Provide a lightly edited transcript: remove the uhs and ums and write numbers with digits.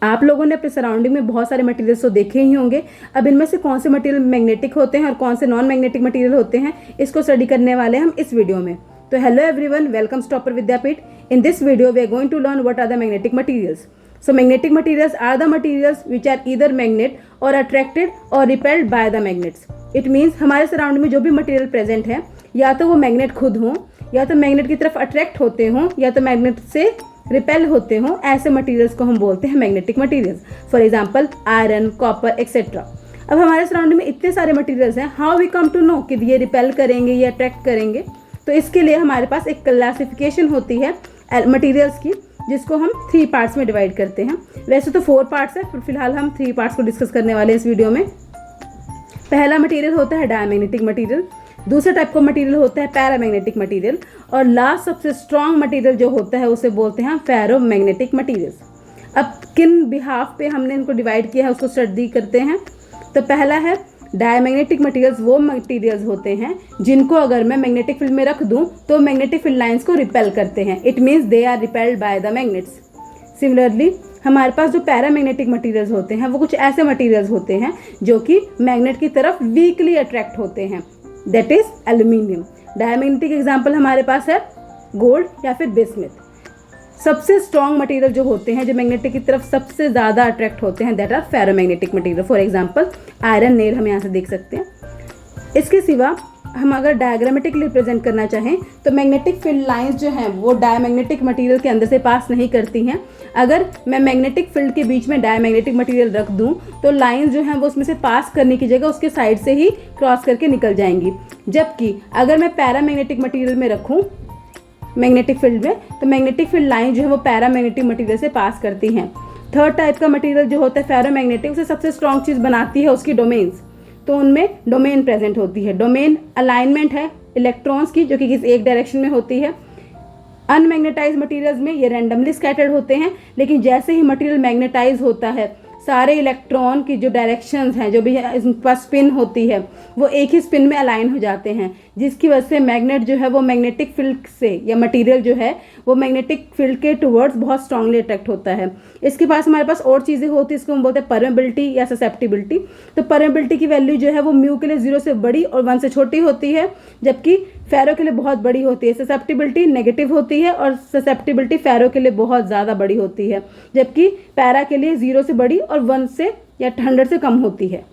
आप लोगों ने अपने सराउंडिंग में बहुत सारे मटेरियल्स तो देखे ही होंगे। अब इनमें से कौन से मटेरियल मैग्नेटिक होते हैं और कौन से नॉन मैग्नेटिक मटेरियल होते हैं, इसको स्टडी करने वाले हैं हम इस वीडियो में। तो hello everyone, welcome to topper Vidyapeeth. In this video we are going to learn what are the magnetic materials. So magnetic materials are the materials which are either magnet or attracted or repelled by the magnets. It means हमारे surrounding में जो भी material present है, या तो वो magnet खुद हों, या तो मैग्नेट की तरफ अट्रैक्ट होते हों, या तो मैग्नेट से रिपेल होते हों, ऐसे मटेरियल्स को हम बोलते हैं magnetic materials. For example iron, copper etcetera. अब हमारे सराउंडिंग में इतने सारे मटेरियल्स हैं, how we come to know कि ये रिपेल करेंगे या अट्रैक्ट करेंगे। तो इसके लिए हमारे पास एक क्लासिफिकेशन होती है मटेरियल्स की, जिसको हम 3 पार्ट्स में डिवाइड करते हैं। वैसे तो 4 पार्ट्स है, पर फिलहाल हम 3 पार्ट्स को डिस्कस करने वाले हैं इस वीडियो में। पहला मटेरियल होता है डायमैग्नेटिक मटेरियल, दूसरा टाइप का मटेरियल होता है पैरामैग्नेटिक मटेरियल, और लास्ट सबसे स्ट्रॉन्ग मटेरियल जो होता है उसे बोलते हैं फेरोमैग्नेटिक मटेरियल्स। अब किन बिहाफ पे हमने इनको डिवाइड किया है उसको स्टडी करते हैं। तो पहला है डायमैग्नेटिक मटेरियल्स। वो मटेरियल्स होते हैं जिनको अगर मैं मैग्नेटिक फील्ड में रख दूं तो मैग्नेटिक फील्ड लाइंस को रिपेल करते हैं। It means they are repelled by the magnets. Similarly हमारे पास जो पैरामैग्नेटिक मटेरियल्स होते हैं वो कुछ ऐसे मटेरियल्स होते हैं जो कि मैग्नेट की तरफ वीकली अट्रैक्ट होते हैं, that is aluminium. Diamagnetic example हमारे पास है गोल्ड या फिर बिस्मिथ। सबसे स्ट्रॉन्ग मटेरियल जो होते हैं, जो मैग्नेटिक की तरफ सबसे ज़्यादा अट्रैक्ट होते हैं, that are ferromagnetic material. For example iron, nail हम यहाँ से देख सकते हैं। इसके सिवा हम अगर डायग्रामेटिकली रिप्रेजेंट करना चाहें तो मैग्नेटिक फील्ड लाइंस जो हैं वो डायमैग्नेटिक मटेरियल के अंदर से पास नहीं करती हैं। अगर मैं मैग्नेटिक फील्ड के बीच में डायमैग्नेटिक मटेरियल रख दूं तो लाइंस जो हैं वो उसमें से पास करने की जगह उसके साइड से ही क्रॉस करके निकल जाएंगी। जबकि अगर मैं पैरामैग्नेटिक मटेरियल में रखूँ मैग्नेटिक फील्ड में, तो मैग्नेटिक फील्ड लाइन जो है वो पैरामैग्नेटिक मटेरियल से पास करती हैं। थर्ड टाइप का मटेरियल जो होता है फेरोमैग्नेटिक, उसे सबसे स्ट्रॉन्ग चीज़ बनाती है उसकी डोमेन्स। तो उनमें डोमेन प्रेजेंट होती है। डोमेन अलाइनमेंट है इलेक्ट्रॉन्स की, जो कि किसी एक डायरेक्शन में होती है। अनमैग्नेटाइज मटेरियल्स में ये रैंडमली स्कैटर्ड होते हैं, लेकिन जैसे ही मटेरियल मैग्नेटाइज होता है सारे इलेक्ट्रॉन की जो डायरेक्शंस हैं, जो भी इनके पास स्पिन होती है, वो एक ही स्पिन में अलाइन हो जाते हैं, जिसकी वजह से मैग्नेट जो है वो मैग्नेटिक फील्ड से, या मटेरियल जो है वो मैग्नेटिक फील्ड के टुवर्ड्स बहुत स्ट्रांगली अट्रैक्ट होता है। इसके पास हमारे पास और चीज़ें होती हैं, इसको हम बोलते हैं परमेबिलिटी या ससेप्टिबिलिटी। तो परमेबिलिटी की वैल्यू जो है वो म्यू के लिए 0 से बड़ी और 1 से छोटी होती है, जबकि फेरो के लिए बहुत बड़ी होती है। ससेप्टिबिलिटी नेगेटिव होती है और ससेप्टिबिलिटी फेरो के लिए बहुत ज़्यादा बड़ी होती है, जबकि पैरा के लिए 0 से बड़ी और 1 से या 100 से कम होती है।